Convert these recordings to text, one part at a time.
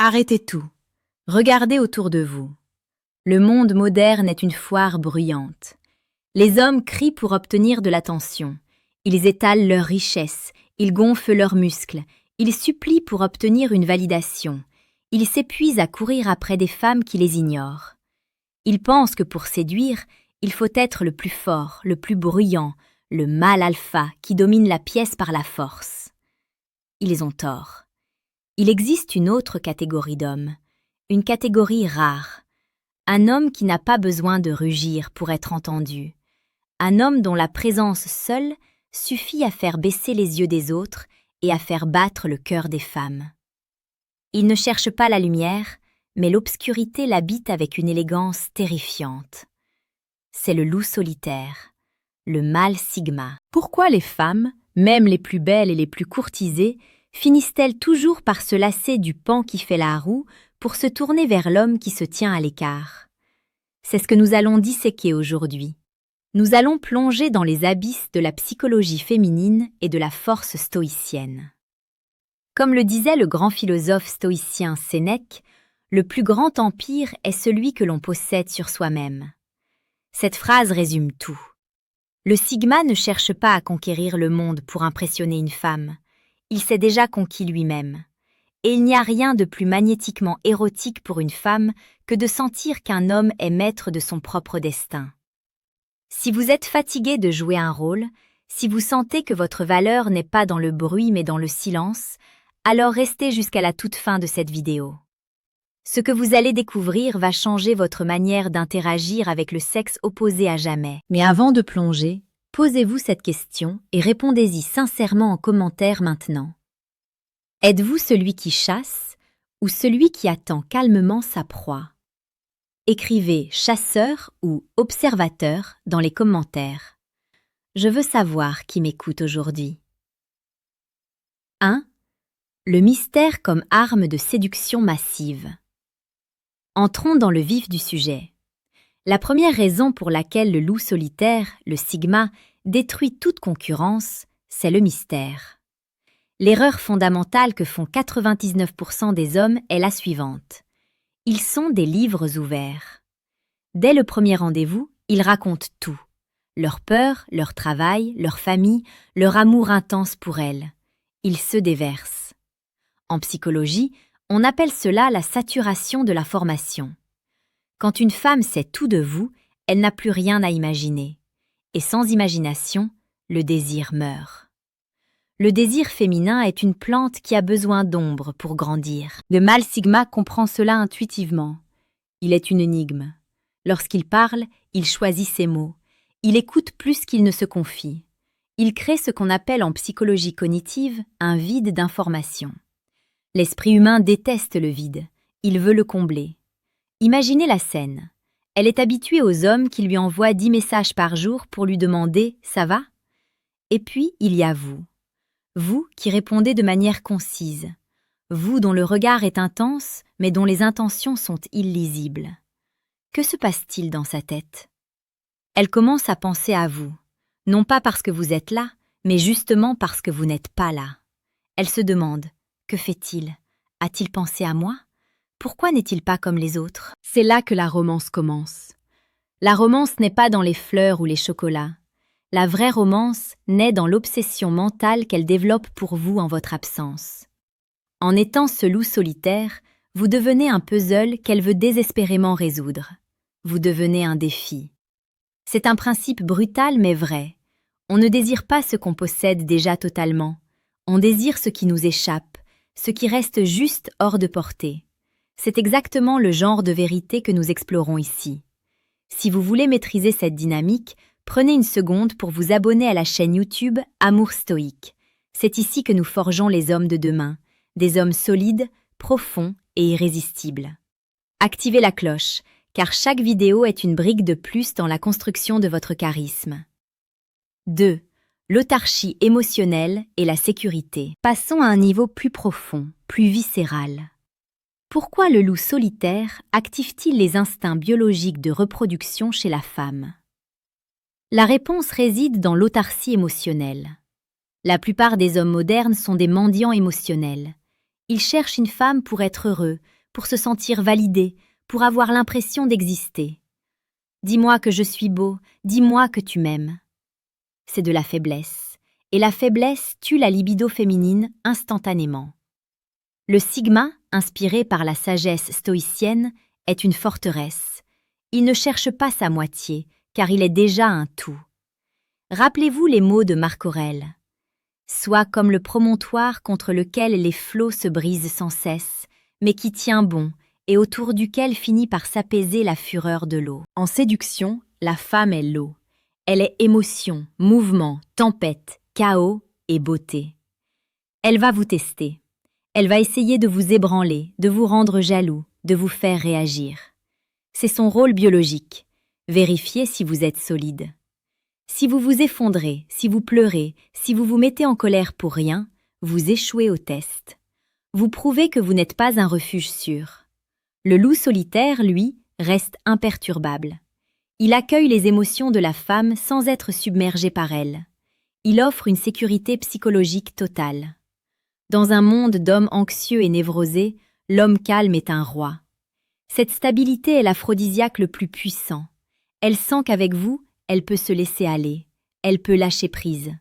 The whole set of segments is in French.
Arrêtez tout. Regardez autour de vous. Le monde moderne est une foire bruyante. Les hommes crient pour obtenir de l'attention. Ils étalent leurs richesses, ils gonflent leurs muscles, ils supplient pour obtenir une validation. Ils s'épuisent à courir après des femmes qui les ignorent. Ils pensent que pour séduire, il faut être le plus fort, le plus bruyant, le mâle alpha qui domine la pièce par la force. Ils ont tort. Il existe une autre catégorie d'hommes, une catégorie rare. Un homme qui n'a pas besoin de rugir pour être entendu. Un homme dont la présence seule suffit à faire baisser les yeux des autres et à faire battre le cœur des femmes. Il ne cherche pas la lumière, mais l'obscurité l'habite avec une élégance terrifiante. C'est le loup solitaire, le mâle sigma. Pourquoi les femmes, même les plus belles et les plus courtisées, finissent-elles toujours par se lasser du paon qui fait la roue pour se tourner vers l'homme qui se tient à l'écart? C'est ce que nous allons disséquer aujourd'hui. Nous allons plonger dans les abysses de la psychologie féminine et de la force stoïcienne. Comme le disait le grand philosophe stoïcien Sénèque, le plus grand empire est celui que l'on possède sur soi-même. Cette phrase résume tout. Le sigma ne cherche pas à conquérir le monde pour impressionner une femme. Il s'est déjà conquis lui-même. Et il n'y a rien de plus magnétiquement érotique pour une femme que de sentir qu'un homme est maître de son propre destin. Si vous êtes fatigué de jouer un rôle, si vous sentez que votre valeur n'est pas dans le bruit mais dans le silence, alors restez jusqu'à la toute fin de cette vidéo. Ce que vous allez découvrir va changer votre manière d'interagir avec le sexe opposé à jamais. Mais avant de plonger, posez-vous cette question et répondez-y sincèrement en commentaire maintenant. Êtes-vous celui qui chasse ou celui qui attend calmement sa proie? Écrivez « chasseur » ou « observateur » dans les commentaires. Je veux savoir qui m'écoute aujourd'hui. 1. Le mystère comme arme de séduction massive. Entrons dans le vif du sujet. La première raison pour laquelle le loup solitaire, le sigma, détruit toute concurrence, c'est le mystère. L'erreur fondamentale que font 99% des hommes est la suivante. Ils sont des livres ouverts. Dès le premier rendez-vous, ils racontent tout. Leur peur, leur travail, leur famille, leur amour intense pour elle. Ils se déversent. En psychologie, on appelle cela la saturation de l'information. Quand une femme sait tout de vous, elle n'a plus rien à imaginer. Et sans imagination, le désir meurt. Le désir féminin est une plante qui a besoin d'ombre pour grandir. Le mâle sigma comprend cela intuitivement. Il est une énigme. Lorsqu'il parle, il choisit ses mots. Il écoute plus qu'il ne se confie. Il crée ce qu'on appelle en psychologie cognitive un vide d'information. L'esprit humain déteste le vide. Il veut le combler. Imaginez la scène. Elle est habituée aux hommes qui lui envoient 10 messages par jour pour lui demander « ça va ?» Et puis, il y a vous. Vous qui répondez de manière concise. Vous dont le regard est intense, mais dont les intentions sont illisibles. Que se passe-t-il dans sa tête? Elle commence à penser à vous, non pas parce que vous êtes là, mais justement parce que vous n'êtes pas là. Elle se demande, que fait-il? A-t-il pensé à moi? Pourquoi n'est-il pas comme les autres? C'est là que la romance commence. La romance n'est pas dans les fleurs ou les chocolats. La vraie romance naît dans l'obsession mentale qu'elle développe pour vous en votre absence. En étant ce loup solitaire, vous devenez un puzzle qu'elle veut désespérément résoudre. Vous devenez un défi. C'est un principe brutal mais vrai. On ne désire pas ce qu'on possède déjà totalement. On désire ce qui nous échappe, ce qui reste juste hors de portée. C'est exactement le genre de vérité que nous explorons ici. Si vous voulez maîtriser cette dynamique, prenez une seconde pour vous abonner à la chaîne YouTube Amour Stoïque. C'est ici que nous forgeons les hommes de demain, des hommes solides, profonds et irrésistibles. Activez la cloche, car chaque vidéo est une brique de plus dans la construction de votre charisme. 2. L'autarcie émotionnelle et la sécurité. Passons à un niveau plus profond, plus viscéral. Pourquoi le loup solitaire active-t-il les instincts biologiques de reproduction chez la femme? La réponse réside dans l'autarcie émotionnelle. La plupart des hommes modernes sont des mendiants émotionnels. Il cherche une femme pour être heureux, pour se sentir validé, pour avoir l'impression d'exister. Dis-moi que je suis beau, dis-moi que tu m'aimes. C'est de la faiblesse, et la faiblesse tue la libido féminine instantanément. Le sigma, inspiré par la sagesse stoïcienne, est une forteresse. Il ne cherche pas sa moitié, car il est déjà un tout. Rappelez-vous les mots de Marc Aurèle. Sois comme le promontoire contre lequel les flots se brisent sans cesse, mais qui tient bon, et autour duquel finit par s'apaiser la fureur de l'eau. En séduction, la femme est l'eau. Elle est émotion, mouvement, tempête, chaos et beauté. Elle va vous tester. Elle va essayer de vous ébranler, de vous rendre jaloux, de vous faire réagir. C'est son rôle biologique. Vérifiez si vous êtes solide. Si vous vous effondrez, si vous pleurez, si vous vous mettez en colère pour rien, vous échouez au test. Vous prouvez que vous n'êtes pas un refuge sûr. Le loup solitaire, lui, reste imperturbable. Il accueille les émotions de la femme sans être submergé par elles. Il offre une sécurité psychologique totale. Dans un monde d'hommes anxieux et névrosés, l'homme calme est un roi. Cette stabilité est l'aphrodisiaque le plus puissant. Elle sent qu'avec vous, elle peut se laisser aller, elle peut lâcher prise.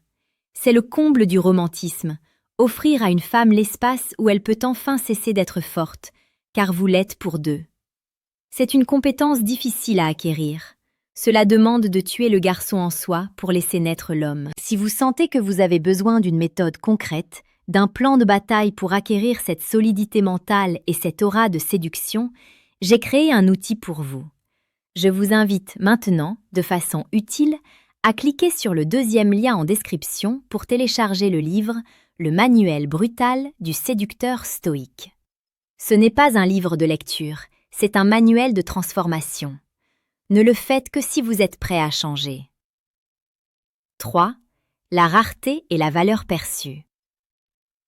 C'est le comble du romantisme, offrir à une femme l'espace où elle peut enfin cesser d'être forte, car vous l'êtes pour deux. C'est une compétence difficile à acquérir. Cela demande de tuer le garçon en soi pour laisser naître l'homme. Si vous sentez que vous avez besoin d'une méthode concrète, d'un plan de bataille pour acquérir cette solidité mentale et cette aura de séduction, j'ai créé un outil pour vous. Je vous invite maintenant, de façon utile, à cliquer sur le deuxième lien en description pour télécharger le livre « Le manuel brutal du séducteur stoïque ». Ce n'est pas un livre de lecture, c'est un manuel de transformation. Ne le faites que si vous êtes prêt à changer. 3. La rareté et la valeur perçue.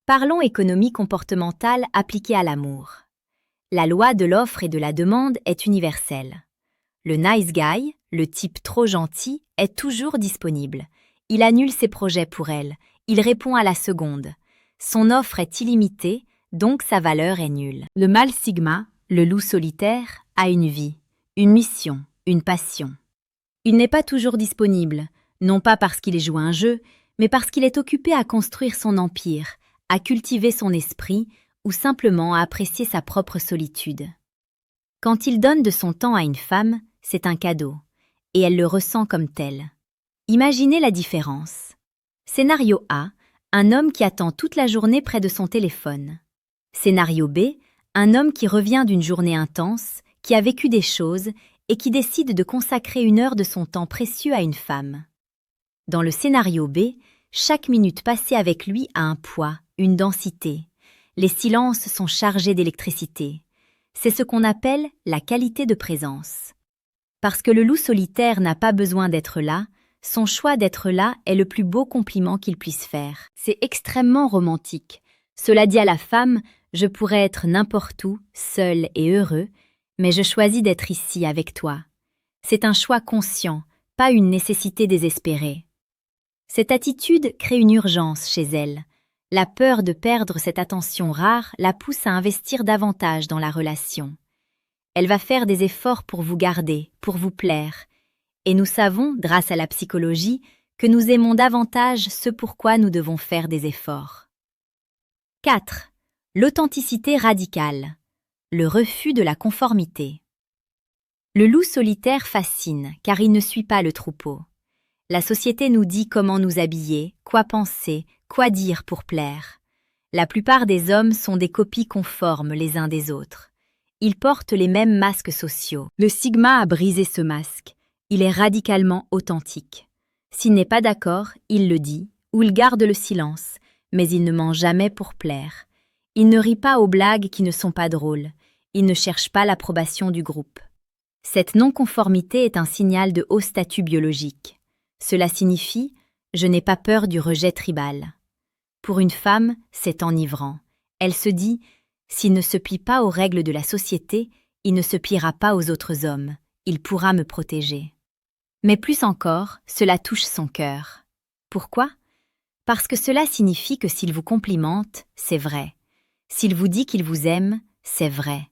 Parlons économie comportementale appliquée à l'amour. La loi de l'offre et de la demande est universelle. Le nice guy, le type trop gentil, est toujours disponible. Il annule ses projets pour elle, il répond à la seconde. Son offre est illimitée, donc sa valeur est nulle. Le mâle sigma, le loup solitaire, a une vie, une mission, une passion. Il n'est pas toujours disponible, non pas parce qu'il joue un jeu, mais parce qu'il est occupé à construire son empire, à cultiver son esprit ou simplement à apprécier sa propre solitude. Quand il donne de son temps à une femme, c'est un cadeau, et elle le ressent comme tel. Imaginez la différence. Scénario A, un homme qui attend toute la journée près de son téléphone. Scénario B, un homme qui revient d'une journée intense, qui a vécu des choses et qui décide de consacrer 1 heure de son temps précieux à une femme. Dans le scénario B, chaque minute passée avec lui a un poids, une densité. Les silences sont chargés d'électricité. C'est ce qu'on appelle la qualité de présence. Parce que le loup solitaire n'a pas besoin d'être là, son choix d'être là est le plus beau compliment qu'il puisse faire. C'est extrêmement romantique. Cela dit à la femme, je pourrais être n'importe où, seul et heureux, mais je choisis d'être ici avec toi. C'est un choix conscient, pas une nécessité désespérée. Cette attitude crée une urgence chez elle. La peur de perdre cette attention rare la pousse à investir davantage dans la relation. Elle va faire des efforts pour vous garder, pour vous plaire. Et nous savons, grâce à la psychologie, que nous aimons davantage ce pourquoi nous devons faire des efforts. 4. L'authenticité radicale. Le refus de la conformité. Le loup solitaire fascine, car il ne suit pas le troupeau. La société nous dit comment nous habiller, quoi penser, quoi dire pour plaire. La plupart des hommes sont des copies conformes les uns des autres. Ils portent les mêmes masques sociaux. Le sigma a brisé ce masque. Il est radicalement authentique. S'il n'est pas d'accord, il le dit, ou il garde le silence, mais il ne ment jamais pour plaire. Il ne rit pas aux blagues qui ne sont pas drôles. Il ne cherche pas l'approbation du groupe. Cette non-conformité est un signal de haut statut biologique. Cela signifie « je n'ai pas peur du rejet tribal ». Pour une femme, c'est enivrant. Elle se dit « s'il ne se plie pas aux règles de la société, il ne se pliera pas aux autres hommes. Il pourra me protéger. » Mais plus encore, cela touche son cœur. Pourquoi ? Parce que cela signifie que s'il vous complimente, c'est vrai. S'il vous dit qu'il vous aime, c'est vrai.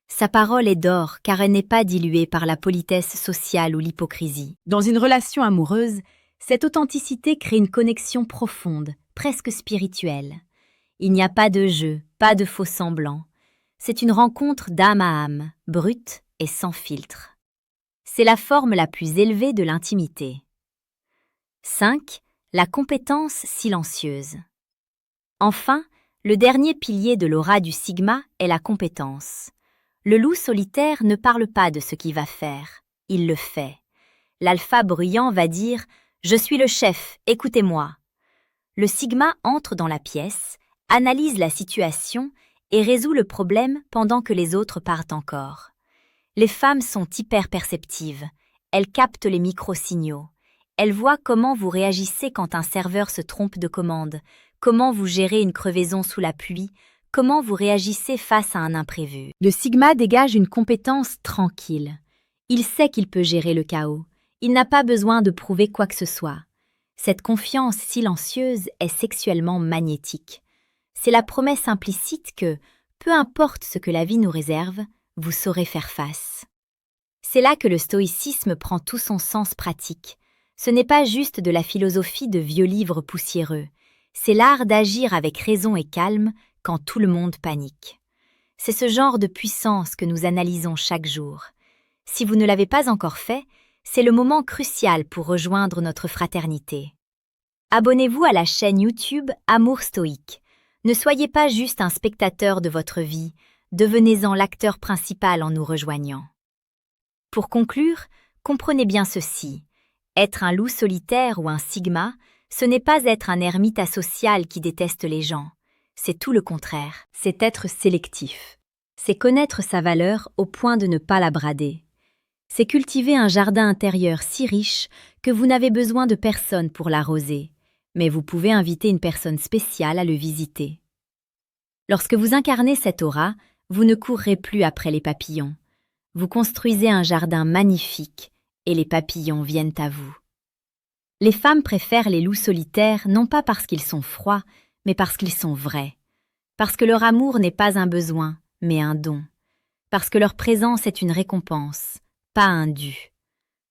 Sa parole est d'or car elle n'est pas diluée par la politesse sociale ou l'hypocrisie. Dans une relation amoureuse, cette authenticité crée une connexion profonde, presque spirituelle. Il n'y a pas de jeu, pas de faux semblants. C'est une rencontre d'âme à âme, brute et sans filtre. C'est la forme la plus élevée de l'intimité. 5. La compétence silencieuse. Enfin, le dernier pilier de l'aura du Sigma est la compétence. Le loup solitaire ne parle pas de ce qu'il va faire, il le fait. L'alpha bruyant va dire « Je suis le chef, écoutez-moi ». Le Sigma entre dans la pièce, analyse la situation et résout le problème pendant que les autres partent encore. Les femmes sont hyper perceptives, elles captent les micro-signaux. Elles voient comment vous réagissez quand un serveur se trompe de commande, comment vous gérez une crevaison sous la pluie, comment vous réagissez face à un imprévu. Le Sigma dégage une compétence tranquille. Il sait qu'il peut gérer le chaos. Il n'a pas besoin de prouver quoi que ce soit. Cette confiance silencieuse est sexuellement magnétique. C'est la promesse implicite que, peu importe ce que la vie nous réserve, vous saurez faire face. C'est là que le stoïcisme prend tout son sens pratique. Ce n'est pas juste de la philosophie de vieux livres poussiéreux. C'est l'art d'agir avec raison et calme quand tout le monde panique. C'est ce genre de puissance que nous analysons chaque jour. Si vous ne l'avez pas encore fait, c'est le moment crucial pour rejoindre notre fraternité. Abonnez-vous à la chaîne YouTube Amour Stoïque. Ne soyez pas juste un spectateur de votre vie, devenez-en l'acteur principal en nous rejoignant. Pour conclure, comprenez bien ceci. Être un loup solitaire ou un Sigma, ce n'est pas être un ermite asocial qui déteste les gens. C'est tout le contraire. C'est être sélectif. C'est connaître sa valeur au point de ne pas la brader. C'est cultiver un jardin intérieur si riche que vous n'avez besoin de personne pour l'arroser, mais vous pouvez inviter une personne spéciale à le visiter. Lorsque vous incarnez cette aura, vous ne courrez plus après les papillons. Vous construisez un jardin magnifique et les papillons viennent à vous. Les femmes préfèrent les loups solitaires non pas parce qu'ils sont froids, mais parce qu'ils sont vrais. Parce que leur amour n'est pas un besoin, mais un don. Parce que leur présence est une récompense, pas un dû.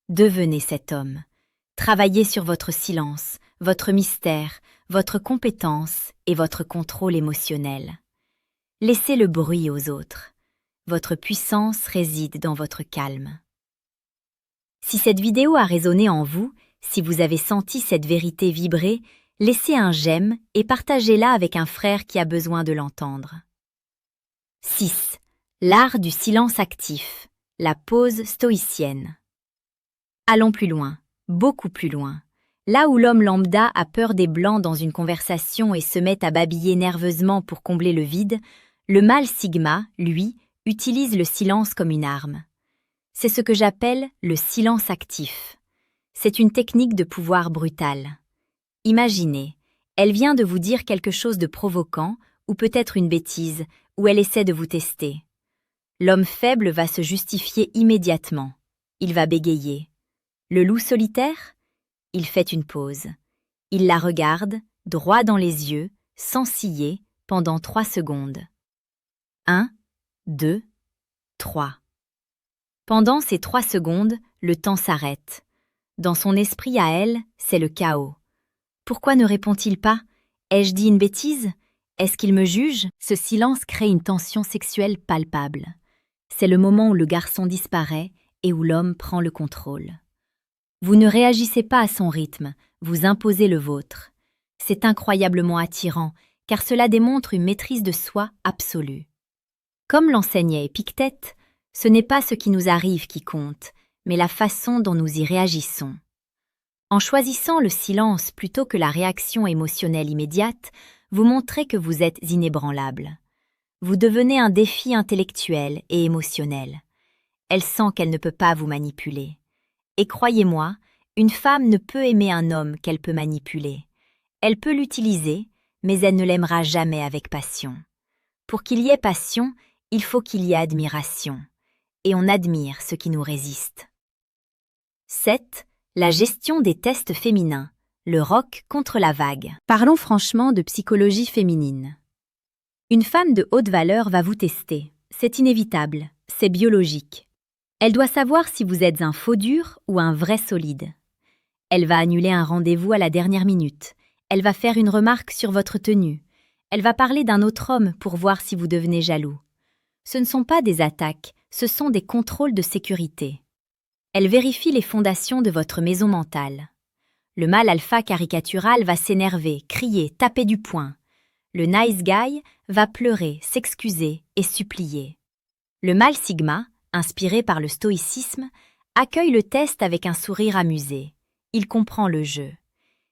Devenez cet homme. Travaillez sur votre silence, votre mystère, votre compétence et votre contrôle émotionnel. Laissez le bruit aux autres. Votre puissance réside dans votre calme. Si cette vidéo a résonné en vous, si vous avez senti cette vérité vibrer, laissez un j'aime et partagez-la avec un frère qui a besoin de l'entendre. 6. L'art du silence actif, la pause stoïcienne. Allons plus loin, beaucoup plus loin. Là où l'homme lambda a peur des blancs dans une conversation et se met à babiller nerveusement pour combler le vide, le mâle Sigma, lui, utilise le silence comme une arme. C'est ce que j'appelle le silence actif. C'est une technique de pouvoir brutal. Imaginez, elle vient de vous dire quelque chose de provoquant, ou peut-être une bêtise, ou elle essaie de vous tester. L'homme faible va se justifier immédiatement. Il va bégayer. Le loup solitaire? Il fait une pause. Il la regarde, droit dans les yeux, sans ciller, pendant 3 secondes. 1, 2, 3. Pendant ces 3 secondes, le temps s'arrête. Dans son esprit à elle, c'est le chaos. Pourquoi ne répond-il pas? Ai-je dit une bêtise? Est-ce qu'il me juge? Ce silence crée une tension sexuelle palpable. C'est le moment où le garçon disparaît et où l'homme prend le contrôle. Vous ne réagissez pas à son rythme, vous imposez le vôtre. C'est incroyablement attirant, car cela démontre une maîtrise de soi absolue. Comme l'enseignait Épictète, ce n'est pas ce qui nous arrive qui compte, mais la façon dont nous y réagissons. En choisissant le silence plutôt que la réaction émotionnelle immédiate, vous montrez que vous êtes inébranlable. Vous devenez un défi intellectuel et émotionnel. Elle sent qu'elle ne peut pas vous manipuler. Et croyez-moi, une femme ne peut aimer un homme qu'elle peut manipuler. Elle peut l'utiliser, mais elle ne l'aimera jamais avec passion. Pour qu'il y ait passion, il faut qu'il y ait admiration. Et on admire ce qui nous résiste. 7. La gestion des tests féminins. Le roc contre la vague. Parlons franchement de psychologie féminine. Une femme de haute valeur va vous tester. C'est inévitable, c'est biologique. Elle doit savoir si vous êtes un faux dur ou un vrai solide. Elle va annuler un rendez-vous à la dernière minute. Elle va faire une remarque sur votre tenue. Elle va parler d'un autre homme pour voir si vous devenez jaloux. Ce ne sont pas des attaques, ce sont des contrôles de sécurité. Elle vérifie les fondations de votre maison mentale. Le mâle alpha caricatural va s'énerver, crier, taper du poing. Le nice guy va pleurer, s'excuser et supplier. Le mâle sigma, inspiré par le stoïcisme, accueille le test avec un sourire amusé. Il comprend le jeu.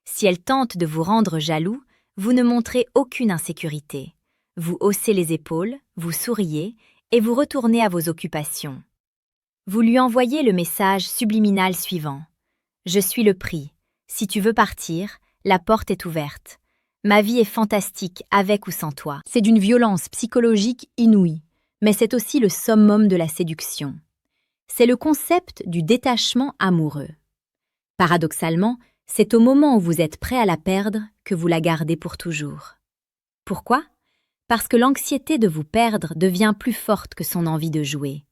Si elle tente de vous rendre jaloux, vous ne montrez aucune insécurité. Vous haussez les épaules, vous souriez et vous retournez à vos occupations. Vous lui envoyez le message subliminal suivant. « Je suis le prix. Si tu veux partir, la porte est ouverte. Ma vie est fantastique avec ou sans toi. » C'est d'une violence psychologique inouïe, mais c'est aussi le summum de la séduction. C'est le concept du détachement amoureux. Paradoxalement, c'est au moment où vous êtes prêt à la perdre que vous la gardez pour toujours. Pourquoi ? Parce que l'anxiété de vous perdre devient plus forte que son envie de jouer.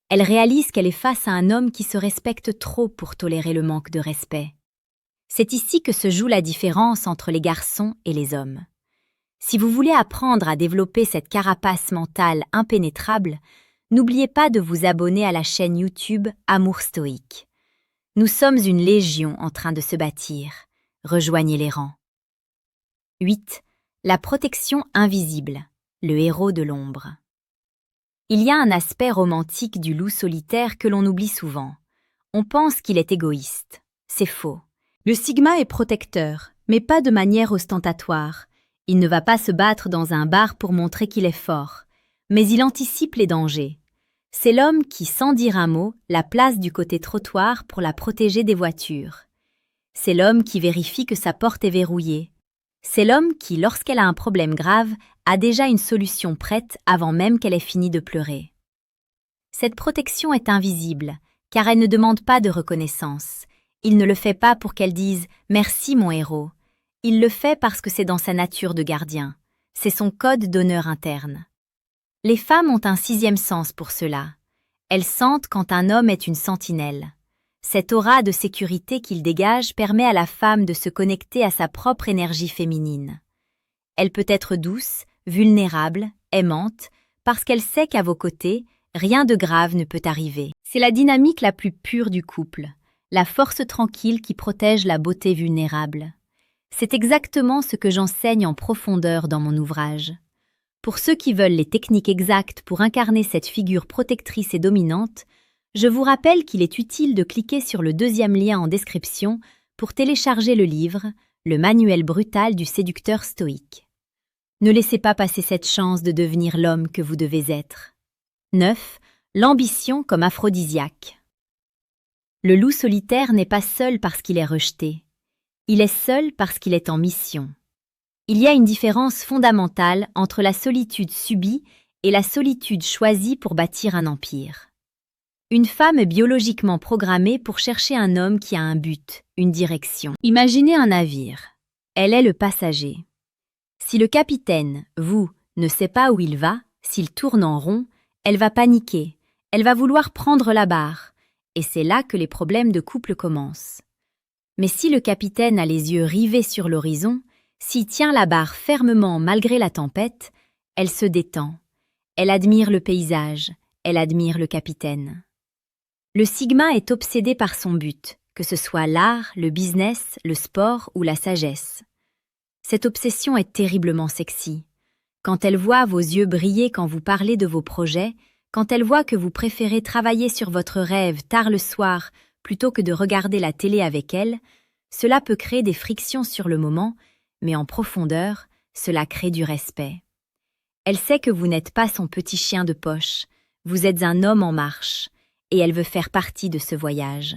Elle réalise qu'elle est face à un homme qui se respecte trop pour tolérer le manque de respect. C'est ici que se joue la différence entre les garçons et les hommes. Si vous voulez apprendre à développer cette carapace mentale impénétrable, n'oubliez pas de vous abonner à la chaîne YouTube Amour Stoïque. Nous sommes une légion en train de se bâtir. Rejoignez les rangs. 8. La protection invisible, le héros de l'ombre. Il y a un aspect romantique du loup solitaire que l'on oublie souvent. On pense qu'il est égoïste. C'est faux. Le sigma est protecteur, mais pas de manière ostentatoire. Il ne va pas se battre dans un bar pour montrer qu'il est fort, mais il anticipe les dangers. C'est l'homme qui, sans dire un mot, la place du côté trottoir pour la protéger des voitures. C'est l'homme qui vérifie que sa porte est verrouillée. C'est l'homme qui, lorsqu'elle a un problème grave, a déjà une solution prête avant même qu'elle ait fini de pleurer. Cette protection est invisible, car elle ne demande pas de reconnaissance. Il ne le fait pas pour qu'elle dise « Merci mon héros ». Il le fait parce que c'est dans sa nature de gardien. C'est son code d'honneur interne. Les femmes ont un sixième sens pour cela. Elles sentent quand un homme est une sentinelle. Cette aura de sécurité qu'il dégage permet à la femme de se connecter à sa propre énergie féminine. Elle peut être douce, vulnérable, aimante, parce qu'elle sait qu'à vos côtés, rien de grave ne peut arriver. C'est la dynamique la plus pure du couple, la force tranquille qui protège la beauté vulnérable. C'est exactement ce que j'enseigne en profondeur dans mon ouvrage. Pour ceux qui veulent les techniques exactes pour incarner cette figure protectrice et dominante, je vous rappelle qu'il est utile de cliquer sur le deuxième lien en description pour télécharger le livre « Le manuel brutal du séducteur stoïque ». Ne laissez pas passer cette chance de devenir l'homme que vous devez être. 9. L'ambition comme aphrodisiaque. Le loup solitaire n'est pas seul parce qu'il est rejeté. Il est seul parce qu'il est en mission. Il y a une différence fondamentale entre la solitude subie et la solitude choisie pour bâtir un empire. Une femme est biologiquement programmée pour chercher un homme qui a un but, une direction. Imaginez un navire. Elle est le passager. Si le capitaine, vous, ne sait pas où il va, s'il tourne en rond, elle va paniquer, elle va vouloir prendre la barre, et c'est là que les problèmes de couple commencent. Mais si le capitaine a les yeux rivés sur l'horizon, s'il tient la barre fermement malgré la tempête, elle se détend. Elle admire le paysage, elle admire le capitaine. Le sigma est obsédé par son but, que ce soit l'art, le business, le sport ou la sagesse. Cette obsession est terriblement sexy. Quand elle voit vos yeux briller quand vous parlez de vos projets, quand elle voit que vous préférez travailler sur votre rêve tard le soir plutôt que de regarder la télé avec elle, cela peut créer des frictions sur le moment, mais en profondeur, cela crée du respect. Elle sait que vous n'êtes pas son petit chien de poche, vous êtes un homme en marche, et elle veut faire partie de ce voyage.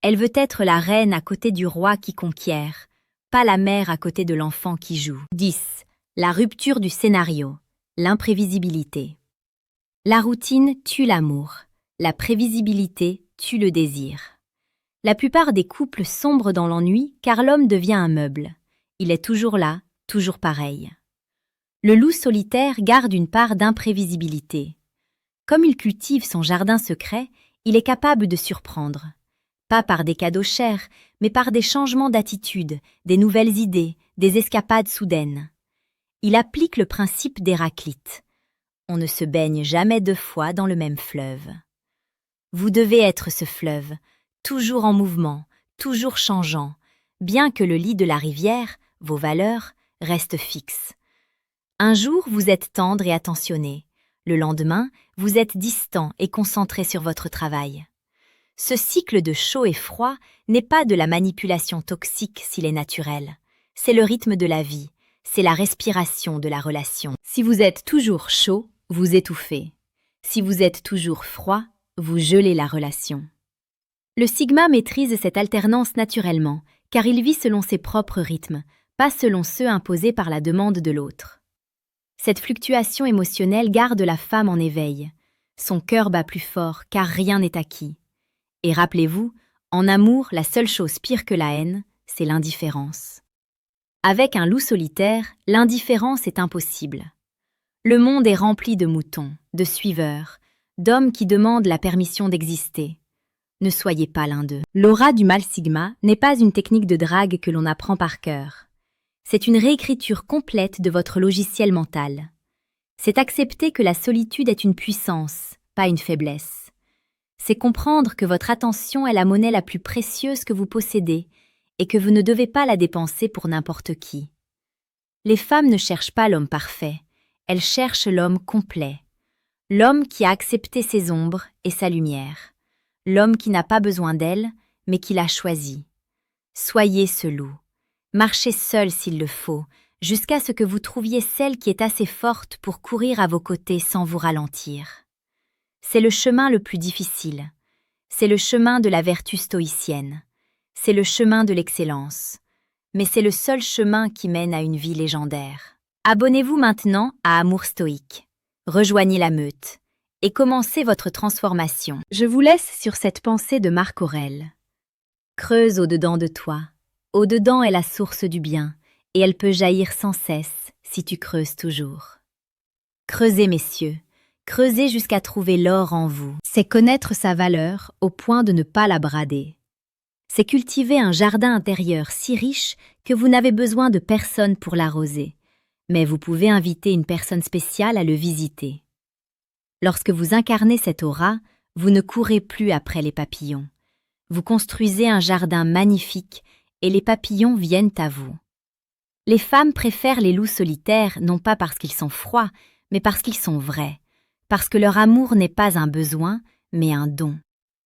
Elle veut être la reine à côté du roi qui conquiert, pas la mère à côté de l'enfant qui joue. 10. La rupture du scénario, l'imprévisibilité. La routine tue l'amour, la prévisibilité tue le désir. La plupart des couples sombrent dans l'ennui car l'homme devient un meuble. Il est toujours là, toujours pareil. Le loup solitaire garde une part d'imprévisibilité. Comme il cultive son jardin secret, il est capable de surprendre. Pas par des cadeaux chers, mais par des changements d'attitude, des nouvelles idées, des escapades soudaines. Il applique le principe d'Héraclite. On ne se baigne jamais 2 fois dans le même fleuve. Vous devez être ce fleuve, toujours en mouvement, toujours changeant, bien que le lit de la rivière, vos valeurs, restent fixes. Un jour, vous êtes tendre et attentionné. Le lendemain, vous êtes distant et concentré sur votre travail. Ce cycle de chaud et froid n'est pas de la manipulation toxique s'il est naturel. C'est le rythme de la vie, c'est la respiration de la relation. Si vous êtes toujours chaud, vous étouffez. Si vous êtes toujours froid, vous gelez la relation. Le sigma maîtrise cette alternance naturellement, car il vit selon ses propres rythmes, pas selon ceux imposés par la demande de l'autre. Cette fluctuation émotionnelle garde la femme en éveil. Son cœur bat plus fort, car rien n'est acquis. Et rappelez-vous, en amour, la seule chose pire que la haine, c'est l'indifférence. Avec un loup solitaire, l'indifférence est impossible. Le monde est rempli de moutons, de suiveurs, d'hommes qui demandent la permission d'exister. Ne soyez pas l'un d'eux. L'aura du mâle sigma n'est pas une technique de drague que l'on apprend par cœur. C'est une réécriture complète de votre logiciel mental. C'est accepter que la solitude est une puissance, pas une faiblesse. C'est comprendre que votre attention est la monnaie la plus précieuse que vous possédez et que vous ne devez pas la dépenser pour n'importe qui. Les femmes ne cherchent pas l'homme parfait, elles cherchent l'homme complet. L'homme qui a accepté ses ombres et sa lumière. L'homme qui n'a pas besoin d'elle, mais qui l'a choisi. Soyez ce loup. Marchez seul s'il le faut, jusqu'à ce que vous trouviez celle qui est assez forte pour courir à vos côtés sans vous ralentir. C'est le chemin le plus difficile. C'est le chemin de la vertu stoïcienne. C'est le chemin de l'excellence. Mais c'est le seul chemin qui mène à une vie légendaire. Abonnez-vous maintenant à Amour Stoïque. Rejoignez la meute et commencez votre transformation. Je vous laisse sur cette pensée de Marc Aurèle. Creuse au-dedans de toi. Au-dedans est la source du bien, et elle peut jaillir sans cesse si tu creuses toujours. Creusez, messieurs, creusez jusqu'à trouver l'or en vous. C'est connaître sa valeur au point de ne pas la brader. C'est cultiver un jardin intérieur si riche que vous n'avez besoin de personne pour l'arroser, mais vous pouvez inviter une personne spéciale à le visiter. Lorsque vous incarnez cette aura, vous ne courez plus après les papillons. Vous construisez un jardin magnifique et les papillons viennent à vous. Les femmes préfèrent les loups solitaires non pas parce qu'ils sont froids, mais parce qu'ils sont vrais, parce que leur amour n'est pas un besoin, mais un don,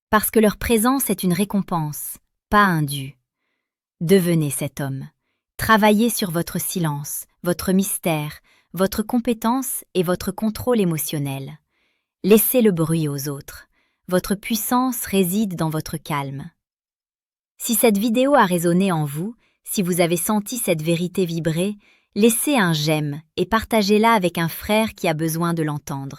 parce que leur présence est une récompense, pas un dû. Devenez cet homme. Travaillez sur votre silence, votre mystère, votre compétence et votre contrôle émotionnel. Laissez le bruit aux autres. Votre puissance réside dans votre calme. Si cette vidéo a résonné en vous, si vous avez senti cette vérité vibrer, laissez un j'aime et partagez-la avec un frère qui a besoin de l'entendre.